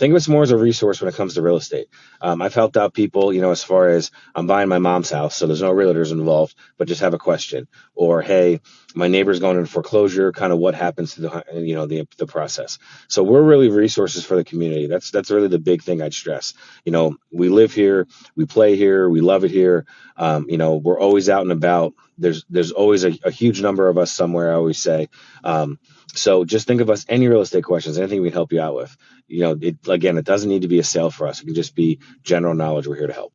think of us more as a resource when it comes to real estate. I've helped out people, as far as I'm buying my mom's house, so there's no realtors involved, but just have a question, or hey, my neighbor's going into foreclosure. Kind of what happens to the process. So we're really resources for the community. That's really the big thing I'd stress. We live here, we play here, we love it here. We're always out and about. There's always a huge number of us somewhere, I always say. So just think of us, any real estate questions, anything we can help you out with. It doesn't need to be a sale for us. It can just be general knowledge. We're here to help.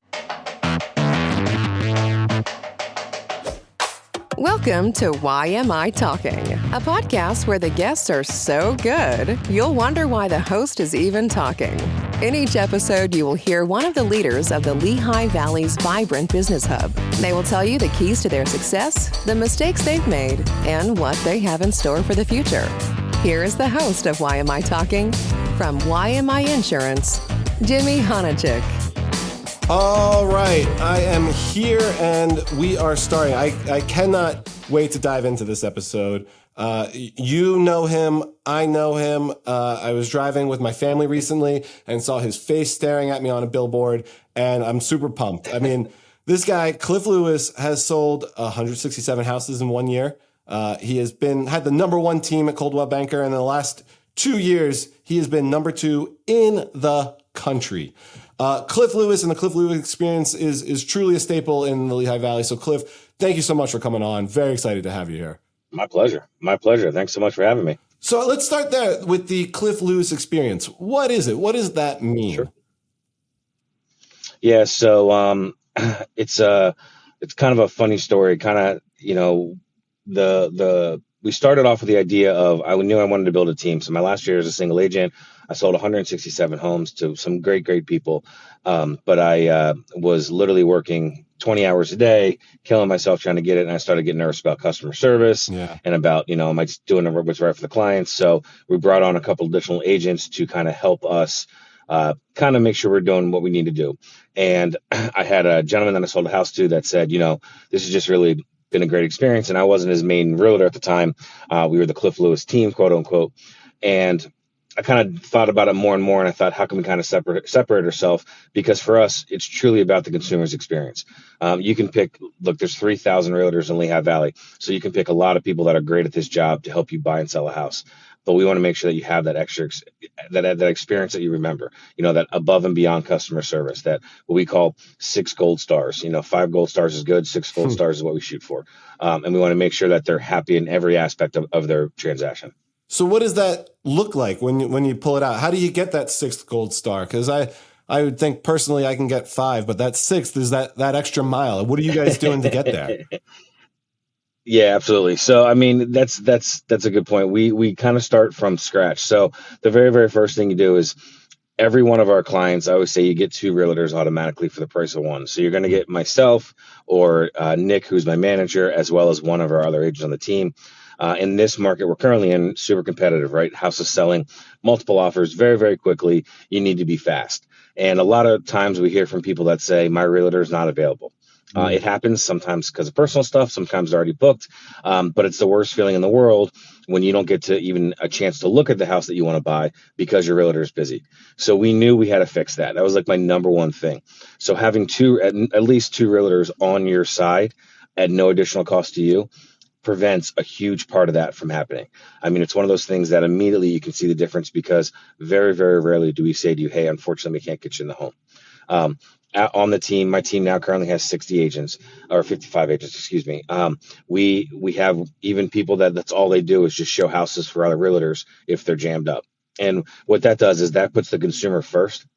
Welcome to YMI Talking, a podcast where the guests are so good, you'll wonder why the host is even talking. In each episode, you will hear one of the leaders of the Lehigh Valley's vibrant business hub. They will tell you the keys to their success, the mistakes they've made, and what they have in store for the future. Here is the host of YMI Talking, from YMI Insurance, Jimmy Honachik. All right, I am here and we are starting. I cannot wait to dive into this episode. You know him, I know him. I was driving with my family recently and saw his face staring at me on a billboard, and I'm super pumped. I mean, this guy, Cliff Lewis, has sold 167 houses in 1 year. He has had the number one team at Coldwell Banker, and in the last 2 years, he has been number 2 in the country. Cliff Lewis and the Cliff Lewis experience is truly a staple in the Lehigh Valley. So Cliff, thank you so much for coming on. Very excited to have you here. My pleasure. My pleasure. Thanks so much for having me. So let's start there with the Cliff Lewis experience. What is it? What does that mean? Sure. Yeah. So, it's kind of a funny story. Kind of, we started off with the idea of, I knew I wanted to build a team. So my last year as a single agent, I sold 167 homes to some great people. But I was literally working 20 hours a day, killing myself trying to get it. And I started getting nervous about customer service and about, am I doing what's right for the clients? So we brought on a couple additional agents to kind of help us kind of make sure we're doing what we need to do. And I had a gentleman that I sold a house to that said, this has just really been a great experience. And I wasn't his main realtor at the time. We were the Cliff Lewis team, quote unquote. And I kind of thought about it more and more, and I thought, how can we kind of separate ourselves? Because for us, it's truly about the consumer's experience. You can pick, there's 3,000 realtors in Lehigh Valley, so you can pick a lot of people that are great at this job to help you buy and sell a house. But we want to make sure that you have that extra, that experience that you remember, that above and beyond customer service, that what we call 6 gold stars. 5 gold stars is good, 6 gold stars is what we shoot for. And we want to make sure that they're happy in every aspect of their transaction. So what does that look like when you pull it out? How do you get that 6th gold star? Because I would think personally I can get 5, but that 6th is that extra mile. What are you guys doing to get there? Yeah, absolutely. So, I mean, that's a good point. We kind of start from scratch. So the very, very first thing you do is every one of our clients, I always say you get 2 realtors automatically for the price of 1. So you're going to get myself or Nick, who's my manager, as well as one of our other agents on the team. In this market we're currently in, super competitive, right? Houses selling, multiple offers very, very quickly. You need to be fast. And a lot of times we hear from people that say, my realtor is not available. It happens sometimes because of personal stuff, sometimes they're already booked. But it's the worst feeling in the world when you don't get to even a chance to look at the house that you want to buy because your realtor is busy. So we knew we had to fix that. That was like my number one thing. So having at least 2 realtors on your side at no additional cost to you prevents a huge part of that from happening. I mean, it's one of those things that immediately you can see the difference, because very, very rarely do we say to you, hey, unfortunately, we can't get you in the home. On the team, my team now currently has 60 agents, or 55 agents, excuse me. We have even people that's all they do is just show houses for other realtors if they're jammed up. And what that does is that puts the consumer first,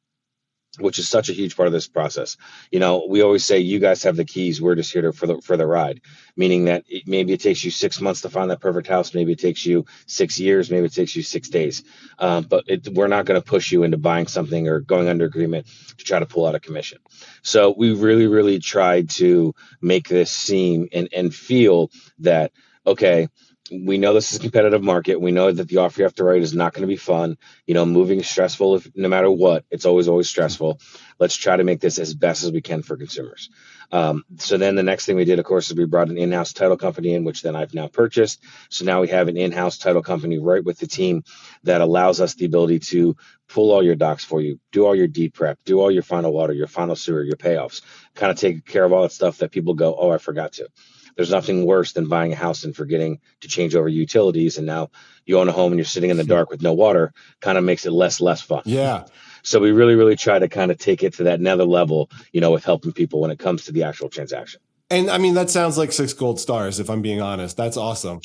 which is such a huge part of this process. We always say, you guys have the keys. We're just here for the ride, meaning that maybe it takes you 6 months to find that perfect house. Maybe it takes you 6 years. Maybe it takes you 6 days. But we're not going to push you into buying something or going under agreement to try to pull out a commission. So we really, really tried to make this seem and feel that, okay, we know this is a competitive market. We know that the offer you have to write is not going to be fun. Moving is stressful. If no matter what, it's always stressful. Let's try to make this as best as we can for consumers. So then the next thing we did, of course, is we brought an in-house title company in, which then I've now purchased. So now we have an in-house title company right with the team that allows us the ability to pull all your docs for you, do all your deed prep, do all your final water, your final sewer, your payoffs, kind of take care of all that stuff that people go, oh, I forgot to. There's nothing worse than buying a house and forgetting to change over utilities. And now you own a home and you're sitting in the dark with no water, kind of makes it less fun. Yeah. So we really try to kind of take it to that another level, with helping people when it comes to the actual transaction. And I mean, that sounds like 6 gold stars, if I'm being honest. That's awesome.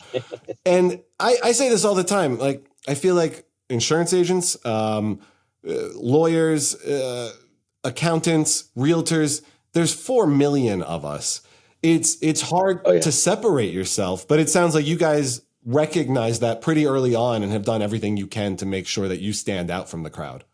And I say this all the time. Like, I feel like insurance agents, lawyers, accountants, realtors, there's 4 million of us. It's hard to separate yourself, but it sounds like you guys recognize that pretty early on and have done everything you can to make sure that you stand out from the crowd.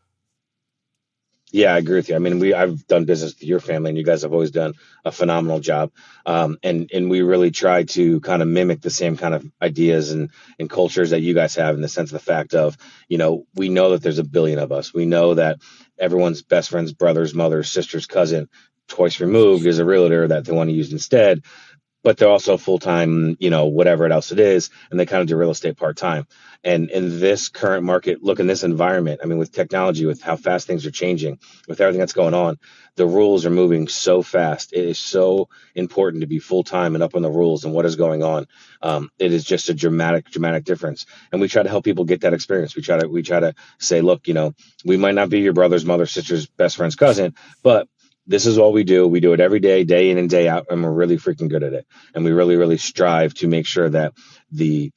Yeah, I agree with you. I mean, I've done business with your family, and you guys have always done a phenomenal job. And we really try to kind of mimic the same kind of ideas and cultures that you guys have, in the sense of the fact of, we know that there's a billion of us. We know that everyone's best friend's brother's mother, sister's cousin, twice removed, is a realtor that they want to use instead. But they're also full-time, whatever else it is, and they kind of do real estate part-time. And in this current market, look, in this environment, I mean, with technology, with how fast things are changing, with everything that's going on, the rules are moving so fast. It is so important to be full-time and up on the rules and what is going on. It is just a dramatic difference. And we try to help people get that experience. We try to say, look, we might not be your brother's mother, sister's best friend's cousin, but this is all we do. We do it every day, day in and day out, and we're really freaking good at it. And we really strive to make sure that the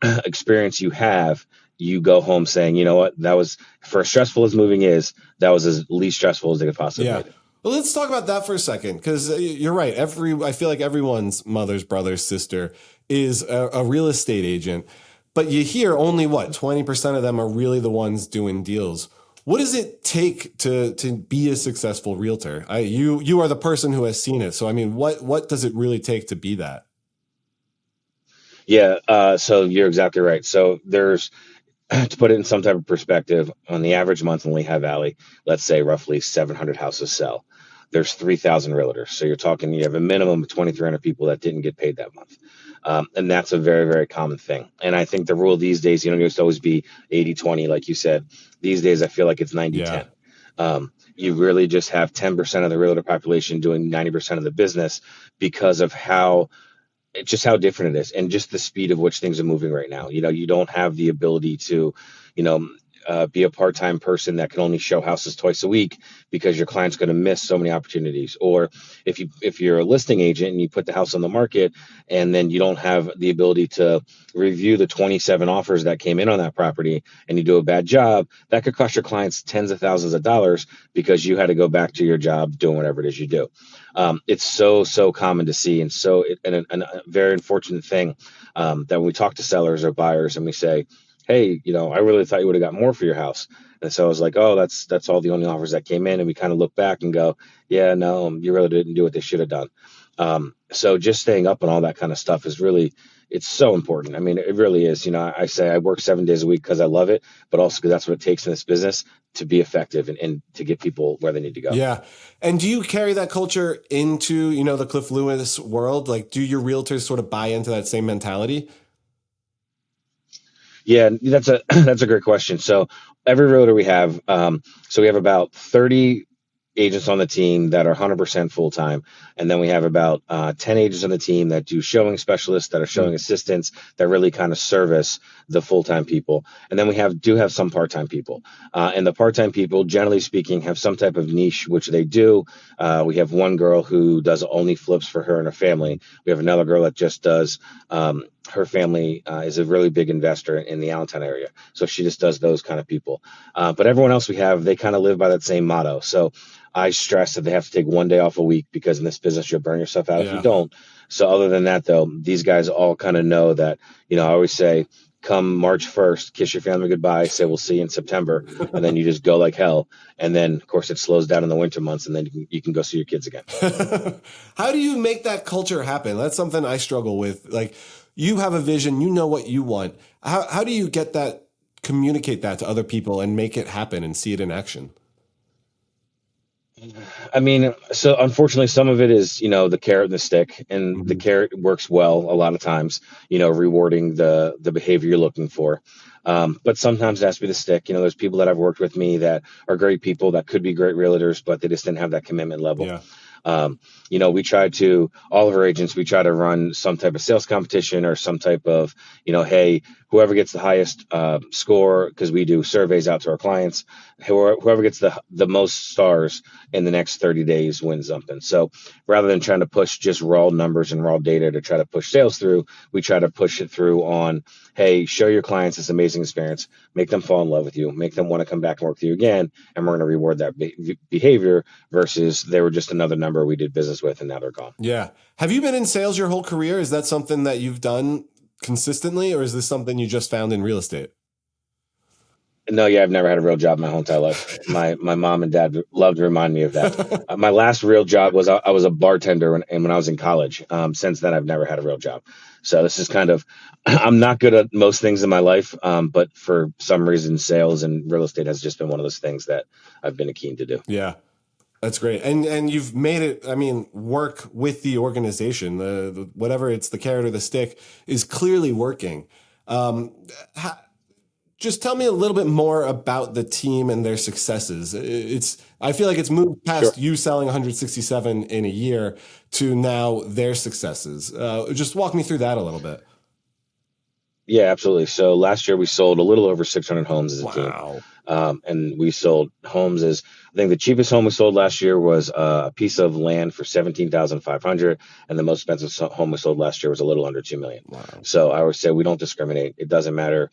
experience you have, you go home saying, you know what, that was, for as stressful as moving is, that was as least stressful as they could possibly make it. Well, let's talk about that for a second, because you're right. I feel like everyone's mother's brother's sister is a real estate agent, but you hear only 20% of them are really the ones doing deals. What does it take to be a successful realtor? You are the person who has seen it. So, I mean, what does it really take to be that? Yeah, so you're exactly right. So there's, to put it in some type of perspective, on the average month in Lehigh Valley, let's say roughly 700 houses sell. There's 3,000 realtors. So you're talking, you have a minimum of 2,300 people that didn't get paid that month. And that's a very common thing. And I think the rule these days, it used to always be 80-20, like you said. These days, I feel like it's 90-10. You really just have 10% of the realtor population doing 90% of the business, because of how different it is, and just the speed of which things are moving right now. You don't have the ability to, be a part-time person that can only show houses twice a week, because your client's going to miss so many opportunities. Or if you're a listing agent and you put the house on the market, and then you don't have the ability to review the 27 offers that came in on that property, and you do a bad job, that could cost your clients tens of thousands of dollars, because you had to go back to your job doing whatever it is you do. It's so common to see, and a very unfortunate thing, that when we talk to sellers or buyers and we say, hey, I really thought you would have got more for your house. And so I was like, oh, that's all the only offers that came in. And we kind of look back and go, yeah, no, you really didn't do what they should have done. So just staying up on all that kind of stuff is really, it's so important. I mean, it really is. I say I work 7 days a week because I love it, but also because that's what it takes in this business to be effective and to get people where they need to go. Yeah. And do you carry that culture into, the Cliff Lewis world? Like, do your realtors sort of buy into that same mentality? Yeah, that's a great question. So every realtor we have, so we have about 30 agents on the team that are 100% full-time. And then we have about 10 agents on the team that do showing specialists, that are showing assistants, that really kind of service the full-time people. And then we do have some part-time people. And the part-time people, generally speaking, have some type of niche, which they do. We have one girl who does only flips for her and her family. We have another girl that just does, her family is a really big investor in the Allentown area. So she just does those kind of people. But everyone else we have, they kind of live by that same motto. So I stress that they have to take 1 day off a week, because in this business, you'll burn yourself out if you don't. So other than that, though, these guys all kind of know that, I always say, come March 1st, kiss your family goodbye, say we'll see you in September, and then you just go like hell. And then, of course, it slows down in the winter months, and then you can go see your kids again. How do you make that culture happen? That's something I struggle with. Like, You have a vision, you know what you want. How do you communicate that to other people and make it happen and see it in action? I mean, so unfortunately, some of it is, the carrot and the stick, and the Mhm. carrot works well a lot of times, rewarding the behavior you're looking for. But sometimes it has to be the stick. There's people that I've worked with me that are great people that could be great realtors, but they just didn't have that commitment level. Yeah. We try to, all of our agents, we try to run some type of sales competition or some type of, hey, whoever gets the highest score, because we do surveys out to our clients, whoever gets the most stars in the next 30 days wins something. So rather than trying to push just raw numbers and raw data to try to push sales through, we try to push it through on, hey, show your clients this amazing experience, make them fall in love with you, make them want to come back and work with you again, and we're going to reward that behavior versus they were just another number we did business with and now they're gone. Yeah. Have you been in sales your whole career? Is that something that you've done consistently, or is this something you just found in real estate? No, yeah, I've never had a real job my whole entire life. My mom and dad loved to remind me of that. My last real job was I was a bartender when I was in college. Since then, I've never had a real job. So this is kind of, I'm not good at most things in my life, but for some reason, sales and real estate has just been one of those things that I've been keen to do. Yeah. That's great. And you've made it, I mean, work with the organization. The whatever it's the carrot or the stick is clearly working. Um, just tell me a little bit more about the team and their successes. I feel like it's moved Sure. past you selling 167 in a year to now their successes. Just walk me through that a little bit. Yeah, absolutely. So last year we sold a little over 600 homes as a team. Wow. And we sold homes as, I think the cheapest home we sold last year was a piece of land for 17,500, and the most expensive home we sold last year was a little under 2 million. Wow. So I always say we don't discriminate. It doesn't matter.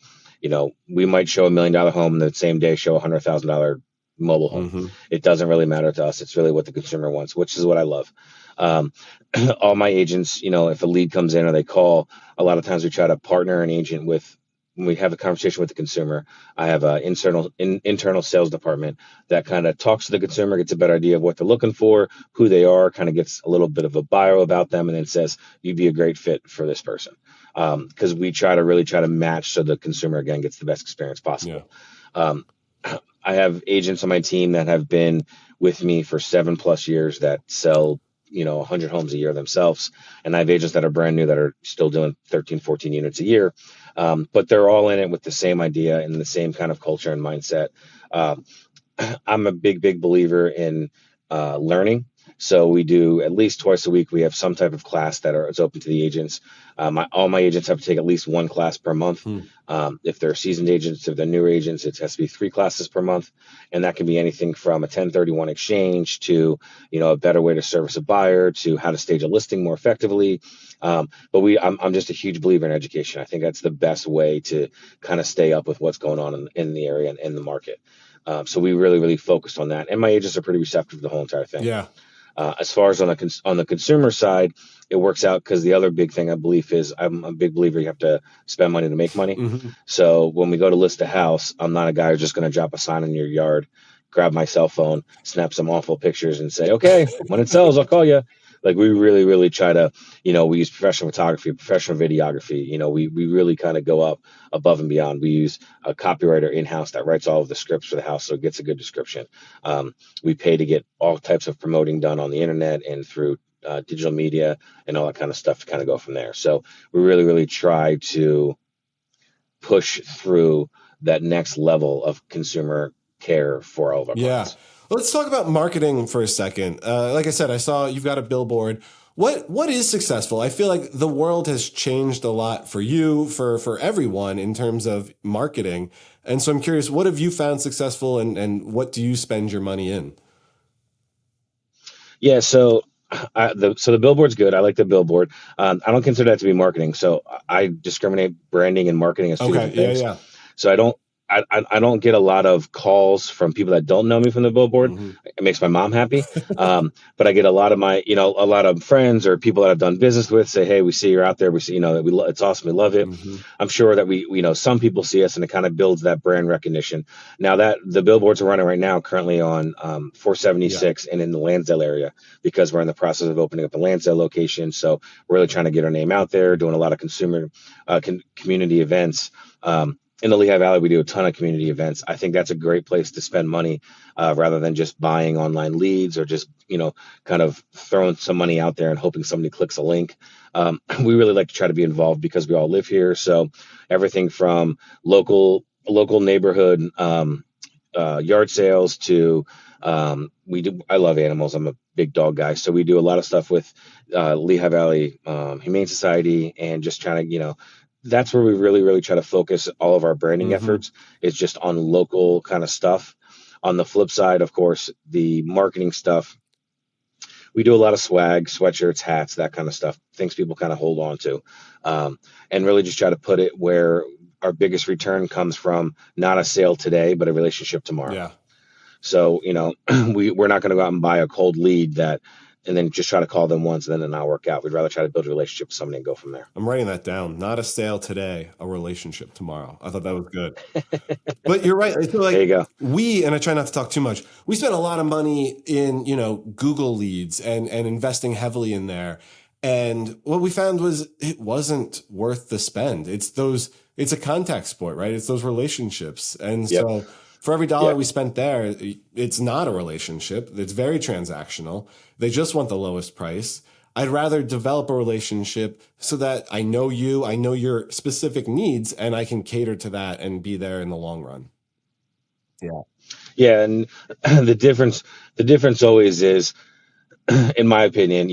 We might show $1 million home and the same day show $100,000 mobile home. Mm-hmm. It doesn't really matter to us. It's really what the consumer wants, which is what I love. Um, all my agents, if a lead comes in or they call, a lot of times we try to partner an agent with. When we have a conversation with the consumer, I have an internal sales department that kind of talks to the consumer, gets a better idea of what they're looking for, who they are, kind of gets a little bit of a bio about them, and then says, you'd be a great fit for this person. Because we try to match so the consumer, again, gets the best experience possible. Yeah. Um, I have agents on my team that have been with me for 7+ years that sell 100 homes a year themselves, and I have agents that are brand new that are still doing 13, 14 units a year, but they're all in it with the same idea and the same kind of culture and mindset. um, I'm a big believer in learning. So we do at least twice a week. We have some type of class it's open to the agents. All my agents have to take at least one class per month. Hmm. If they're seasoned agents, if they're new agents, it has to be 3 classes per month, and that can be anything from a 1031 exchange to a better way to service a buyer to how to stage a listing more effectively. I'm just a huge believer in education. I think that's the best way to kind of stay up with what's going on in the area and in the market. So we really focused on that, and my agents are pretty receptive to the whole entire thing. Yeah. As far as on the consumer side, it works out because the other big thing I believe is I'm a big believer you have to spend money to make money. Mm-hmm. So when we go to list a house, I'm not a guy who's just going to drop a sign in your yard, grab my cell phone, snap some awful pictures, and say, okay, when it sells, I'll call you. Like we really try to, we use professional photography, professional videography. We really kind of go up above and beyond. We use a copywriter in-house that writes all of the scripts for the house, so it gets a good description. We pay to get all types of promoting done on the internet and through digital media and all that kind of stuff to kind of go from there. So we really try to push through that next level of consumer care for all of our clients. Let's talk about marketing for a second. Like I said, I saw you've got a billboard. What is successful? I feel like the world has changed a lot for you, for everyone in terms of marketing. And so I'm curious, what have you found successful and what do you spend your money in? Yeah, so the billboard's good. I like the billboard. I don't consider that to be marketing. So I discriminate branding and marketing as two different things. Yeah. So I don't get a lot of calls from people that don't know me from the billboard. Hmm. It makes my mom happy. But I get a lot of a lot of friends or people that I've done business with say, "Hey, we see you're out there. We see, that it's awesome. We love it." Hmm. I'm sure that some people see us and it kind of builds that brand recognition. Now that the billboards are running right now, currently on Yeah. 476 and in the Lansdale area, because we're in the process of opening up a Lansdale location. So we're really trying to get our name out there, doing a lot of consumer community events. In the Lehigh Valley, we do a ton of community events. I think that's a great place to spend money rather than just buying online leads or just, kind of throwing some money out there and hoping somebody clicks a link. We really like to try to be involved because we all live here. So everything from local neighborhood yard sales to I love animals. I'm a big dog guy. So we do a lot of stuff with Lehigh Valley Humane Society and just trying to, that's where we really, really try to focus all of our branding Hmm. efforts is just on local kind of stuff. On the flip side, of course, the marketing stuff, we do a lot of swag, sweatshirts, hats, that kind of stuff, things people kind of hold on to, and really just try to put it where our biggest return comes from not a sale today, but a relationship tomorrow. Yeah. So, we're not going to go out and buy a cold lead and then just try to call them once and then it not work out. We'd rather try to build a relationship with somebody and go from there. I'm writing that down. Not a sale today, a relationship tomorrow. I thought that was good. But you're right. I feel There like you go. and I try not to talk too much, we spent a lot of money in, Google leads and investing heavily in there. And what we found was it wasn't worth the spend. It's a contact sport, right? It's those relationships. And Yep. so for every dollar Yep. we spent there, it's not a relationship. It's very transactional. They just want the lowest price. I'd rather develop a relationship so that I know you, I know your specific needs, and I can cater to that and be there in the long run. Yeah. Yeah. And the difference always is, in my opinion,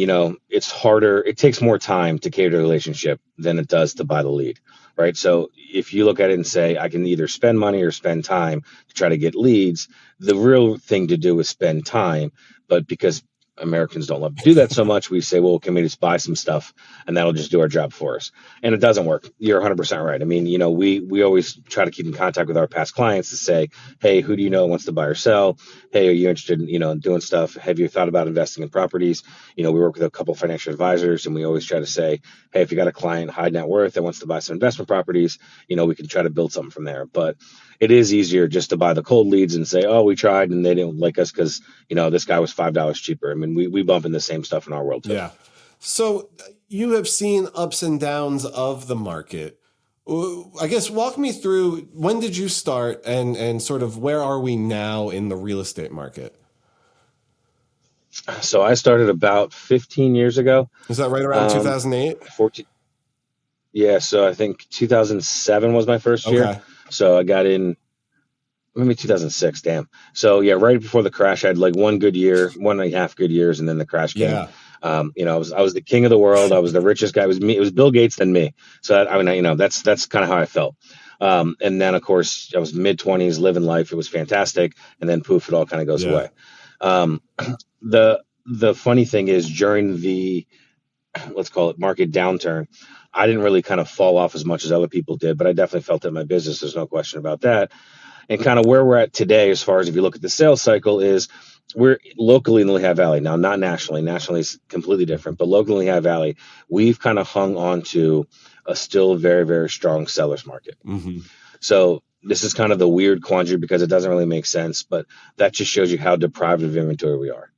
it's harder. It takes more time to cater to a relationship than it does to buy the lead, right? So if you look at it and say, I can either spend money or spend time to try to get leads, the real thing to do is spend time. But because Americans don't love to do that so much, we say, well, can we just buy some stuff and that'll just do our job for us? And it doesn't work. You're 100% right. I mean, we always try to keep in contact with our past clients to say, hey, who do you know wants to buy or sell? Hey, are you interested in, doing stuff? Have you thought about investing in properties? We work with a couple of financial advisors and we always try to say, hey, if you got a client high net worth that wants to buy some investment properties, we can try to build something from there. But it is easier just to buy the cold leads and say, oh, we tried and they didn't like us because, this guy was $5 cheaper. I mean, we bump into the same stuff in our world too. Yeah. So you have seen ups and downs of the market. I guess walk me through, when did you start and sort of where are we now in the real estate market? So I started about 15 years ago. Is that right around 2008? 14. Yeah. So I think 2007 was my first year. Okay. So I got in maybe 2006. Damn. So yeah, right before the crash, I had like 1.5 good years, and then the crash came. Yeah. I was the king of the world. I was the richest guy. It was me. It was Bill Gates than me. So that's kind of how I felt. And then of course I was mid-20s, living life. It was fantastic. And then poof, it all kind of goes away. Um, the funny thing is during the, let's call it market downturn, I didn't really kind of fall off as much as other people did, but I definitely felt it in my business. There's no question about that. And kind of where we're at today, as far as if you look at the sales cycle, is we're locally in the Lehigh Valley now, not nationally. Nationally is completely different, but locally in the Lehigh Valley, we've kind of hung on to a still very, very strong seller's market. Mm-hmm. So this is kind of the weird quandary because it doesn't really make sense, but that just shows you how deprived of inventory we are.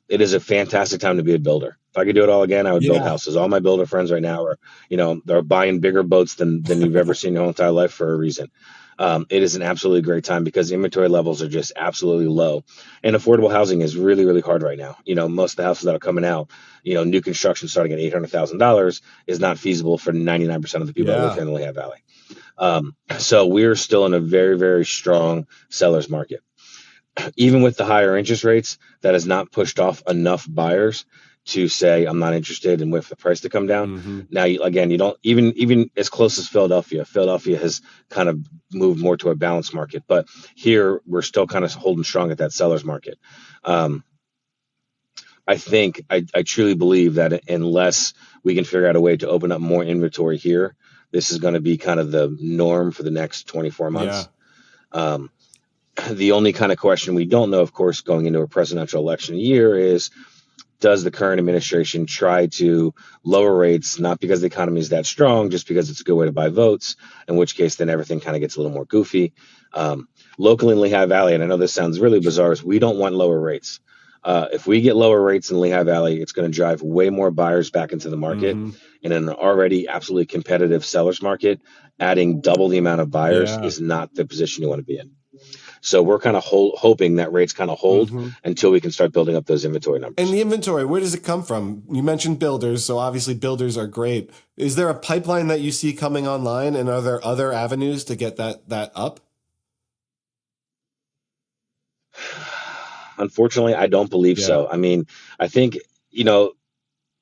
It is a fantastic time to be a builder. If I could do it all again, I would build houses. All my builder friends right now are, they're buying bigger boats than you've ever seen in your whole entire life for a reason. It is an absolutely great time because inventory levels are just absolutely low, and affordable housing is really, really hard right now. Most of the houses that are coming out, new construction starting at $800,000 is not feasible for 99% of the people that live here in the Lehigh Valley. So we're still in a very, very strong seller's market. Even with the higher interest rates, that has not pushed off enough buyers to say I'm not interested and wait for the price to come down. Mm-hmm. Now, you don't even as close as Philadelphia. Philadelphia has kind of moved more to a balanced market, but here we're still kind of holding strong at that seller's market. I think I truly believe that unless we can figure out a way to open up more inventory here, this is going to be kind of the norm for the next 24 months. Um, the only kind of question we don't know, of course, going into a presidential election year is, does the current administration try to lower rates, not because the economy is that strong, just because it's a good way to buy votes, in which case then everything kind of gets a little more goofy. Um, Locally in Lehigh Valley, and I know this sounds really bizarre, is we don't want lower rates. If we get lower rates in Lehigh Valley, it's going to drive way more buyers back into the market. Mm-hmm. In an already absolutely competitive seller's market, adding double the amount of buyers Yeah. is not the position you want to be in. So we're kind of hoping that rates kind of hold Mm-hmm. until we can start building up those inventory And numbers. the inventory, where does it come from? You mentioned builders, so obviously builders are great. Is there a pipeline that you see coming online, and are there other avenues to get that up? Unfortunately, I don't believe Yeah. so. I mean, I think, you know,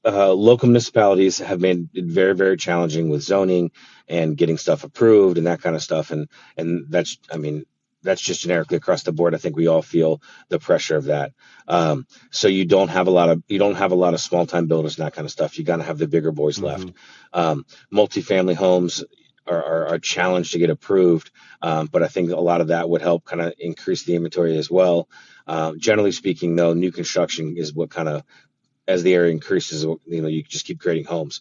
local municipalities have made it very, very challenging with zoning and getting stuff approved and that kind of stuff. And that's, I mean, that's just generically across the board. I think we all feel the pressure of that. So you don't have a lot of small time builders and that kind of stuff. You got to have the bigger boys Mm-hmm. left. Multifamily homes are challenged to get approved, but I think a lot of that would help kind of increase the inventory as well. Generally speaking, though, new construction is what kind of, as the area increases, you just keep creating homes.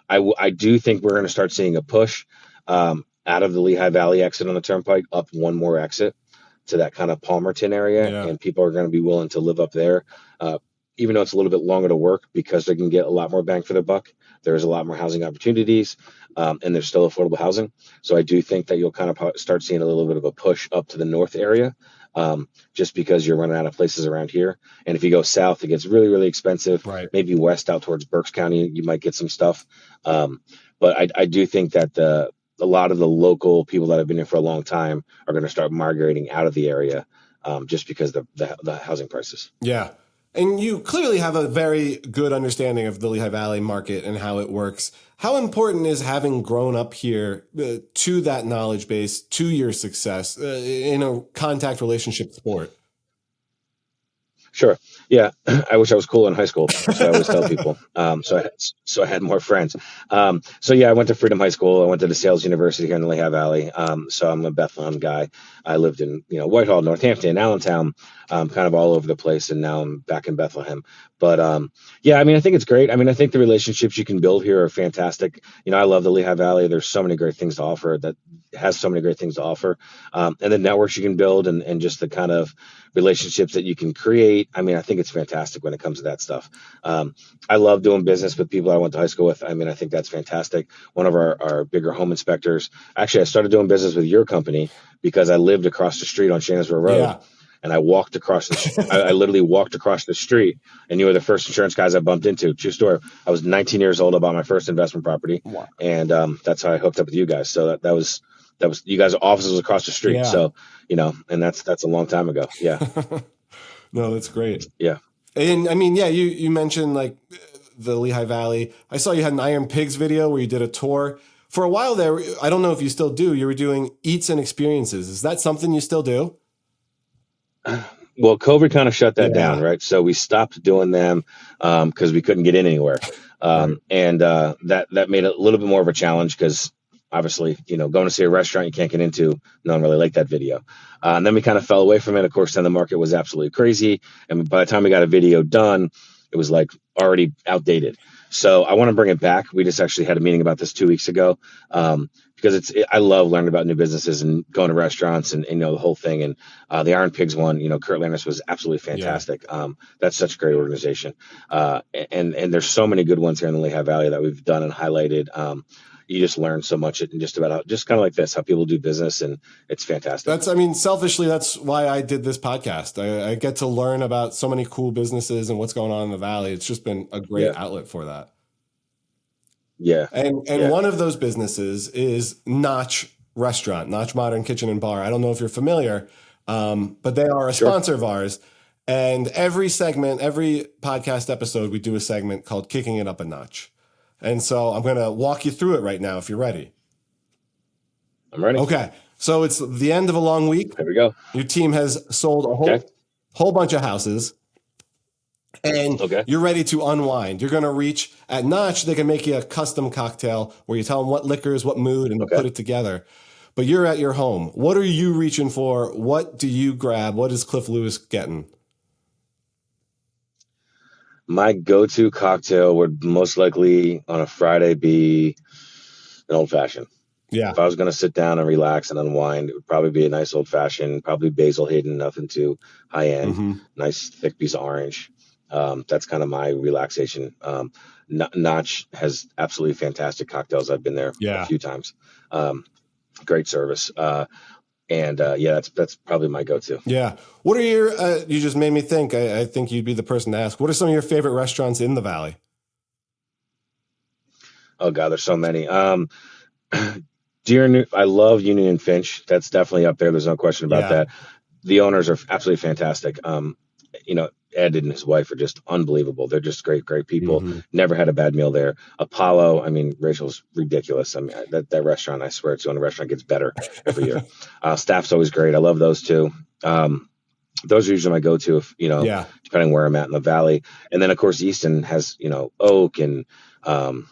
I do think we're going to start seeing a push out of the Lehigh Valley exit on the turnpike up one more exit to that kind of Palmerton area, Yeah. and people are going to be willing to live up there, uh, even though it's a little bit longer to work because they can get a lot more bang for their buck. There's a lot more housing opportunities, and there's still affordable housing. So I do think that you'll kind of start seeing a little bit of a push up to the north area, just because you're running out of places around here. And if you go south, it gets really, really expensive. Right. Maybe west out towards Berks County, you might get some stuff. But I do think that a lot of the local people that have been here for a long time are going to start migrating out of the area, just because the housing prices. Yeah. And you clearly have a very good understanding of the Lehigh Valley market and how it works. How important is having grown up here to that knowledge base, to your success in a contact relationship sport? Sure. Yeah. I wish I was cool in high school. So I always tell people. So I had more friends. So yeah, I went to Freedom High School. I went to the Sales University here in the Lehigh Valley. So I'm a Bethlehem guy. I lived in, Whitehall, Northampton, Allentown, kind of all over the place. And now I'm back in Bethlehem. But yeah, I mean, I think it's great. I mean, I think the relationships you can build here are fantastic. I love the Lehigh Valley. There's so many great things to offer that has so many great things to offer. And the networks you can build and just the kind of relationships that you can create. I mean, I think it's fantastic when it comes to that stuff. I love doing business with people I went to high school with. I mean, I think that's fantastic. One of our bigger home inspectors, actually, I started doing business with your company because I lived across the street on Shannon Road. Yeah. And I walked across I literally walked across the street, and you were the first insurance guys I bumped into. True story. I was 19 years old. I bought my first investment property. Wow. And that's how I hooked up with you guys. So that was you guys' offices was across the street. Yeah. So, and that's a long time ago. Yeah. No, that's great. Yeah. And I mean, yeah, you mentioned like the Lehigh Valley. I saw you had an Iron Pigs video where you did a tour. For a while there, I don't know if you still do, you were doing eats and experiences. Is that something you still do? Well, COVID kind of shut that Yeah. down, right? So we stopped doing them because we couldn't get in anywhere. Right. And that made it a little bit more of a challenge because obviously, going to see a restaurant you can't get into, no one really liked that video. And then we kind of fell away from it. Of course, then the market was absolutely crazy. And by the time we got a video done, it was like already outdated. So I want to bring it back. We just actually had a meeting about this 2 weeks ago, because I love learning about new businesses and going to restaurants and the whole thing. And the Iron Pigs one, Kurt Landis was absolutely fantastic. That's such a great organization. And there's so many good ones here in the Lehigh Valley that we've done and highlighted. You just learn so much and just about just kind of like this, how people do business, and it's fantastic. Selfishly, that's why I did this podcast. I get to learn about so many cool businesses and what's going on in the Valley. It's just been a great outlet for that. Yeah. And one of those businesses is Notch Restaurant, Notch Modern Kitchen and Bar. I don't know if you're familiar, but they are a sponsor of ours. And every podcast episode, we do a segment called Kicking It Up a Notch. And so I'm going to walk you through it right now if you're ready. I'm ready. Okay. So it's the end of a long week. Here we go. Your team has sold a whole bunch of houses. And you're ready to unwind. You're going to reach at Notch. They can make you a custom cocktail where you tell them what liquors, what mood, and put it together. but you're at your home. What are you reaching for? What do you grab? What is Cliff Lewis getting? My go-to cocktail would most likely on a Friday be an old fashioned. Yeah. If I was going to sit down and relax and unwind, it would probably be a nice old fashioned, probably basil hidden, nothing too high end, Mm-hmm. nice thick piece of orange. That's kind of my relaxation. Notch has absolutely fantastic cocktails. I've been there a Yeah. few times. Great service. Yeah, that's probably my go-to. Yeah. What are your, you just made me think, I think you'd be the person to ask. What are some of your favorite restaurants in the Valley? Oh God, there's so many. I love Union and Finch. That's definitely up there. There's no question about Yeah. that. The owners are absolutely fantastic. Ed and his wife are just unbelievable. They're just great people. Mm-hmm. Never had a bad meal there. Apollo, I mean, Rachel's ridiculous. I mean, that restaurant, I swear, it's the only restaurant gets better every year. Staff's always great. I love those two. Those are usually my go-to, Yeah. depending where I'm at in the Valley. And then, of course, Easton has, Oak and, oh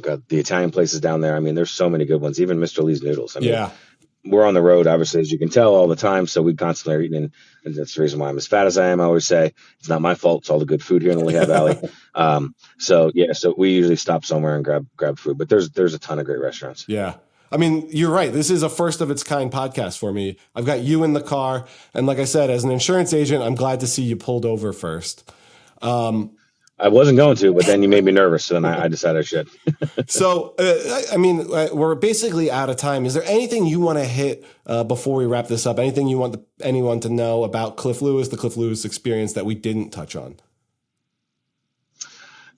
God, the Italian places down there. I mean, there's so many good ones. Even Mr. Lee's Noodles. I mean, Yeah. we're on the road, obviously, as you can tell, all the time. So we constantly are eating, and that's the reason why I'm as fat as I am. I always say it's not my fault. It's all the good food here in the Lehigh Valley. So we usually stop somewhere and grab food. But there's a ton of great restaurants. Yeah. I mean, you're right. This is a first of its kind podcast for me. I've got you in the car. And like I said, as an insurance agent, I'm glad to see you pulled over first. I wasn't going to, but then you made me nervous. So then I decided I should. So, we're basically out of time. Is there anything you want to hit before we wrap this up? Anything you want anyone to know about Cliff Lewis, the Cliff Lewis experience that we didn't touch on?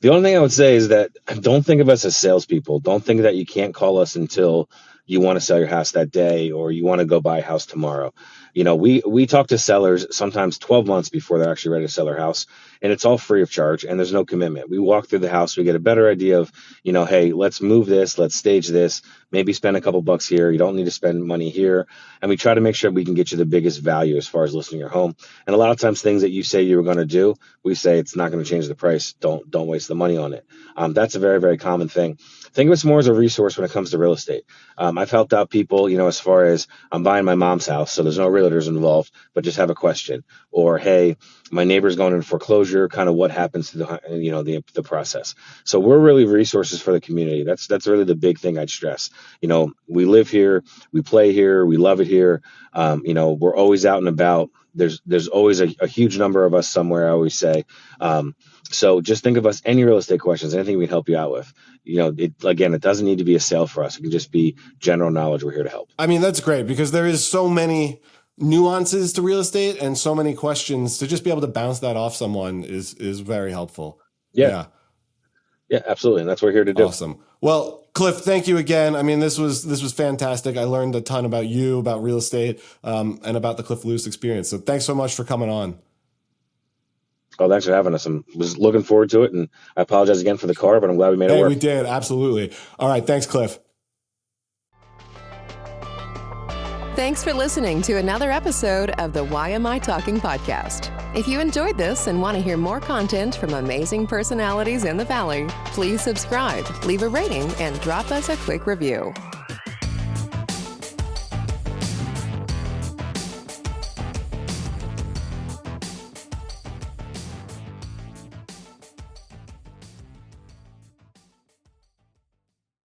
The only thing I would say is that don't think of us as salespeople. Don't think that you can't call us until you want to sell your house that day or you want to go buy a house tomorrow. We talk to sellers sometimes 12 months before they're actually ready to sell their house, and it's all free of charge and there's no commitment. We walk through the house, we get a better idea of, hey, let's move this, let's stage this, maybe spend a couple bucks here. You don't need to spend money here. And we try to make sure we can get you the biggest value as far as listing your home. And a lot of times things that you say you were going to do, we say it's not going to change the price. Don't waste the money on it. That's a very, very common thing. Think of us more as a resource when it comes to real estate. I've helped out people, as far as I'm buying my mom's house, so there's no realtors involved, but just have a question. Or, hey, my neighbor's going into foreclosure, kind of what happens to the process. So we're really resources for the community. That's really the big thing I'd stress. We live here, we play here, we love it here. We're always out and about. There's always a huge number of us somewhere, I always say. So just think of us, any real estate questions, anything we can help you out with. It doesn't need to be a sale for us. It can just be general knowledge. We're here to help. I mean, that's great because there is so many nuances to real estate and so many questions. To just be able to bounce that off someone is very helpful. Yeah, absolutely. And that's what we're here to do. Awesome. Well, Cliff, thank you again. I mean, this was fantastic. I learned a ton about you, about real estate, and about the Cliff Lewis experience. So thanks so much for coming on. Oh, thanks for having us. I was looking forward to it, and I apologize again for the car, but I'm glad we made it work. We did. Absolutely. All right. Thanks, Cliff. Thanks for listening to another episode of the YMI Talking Podcast. If you enjoyed this and want to hear more content from amazing personalities in the Valley, please subscribe, leave a rating, and drop us a quick review.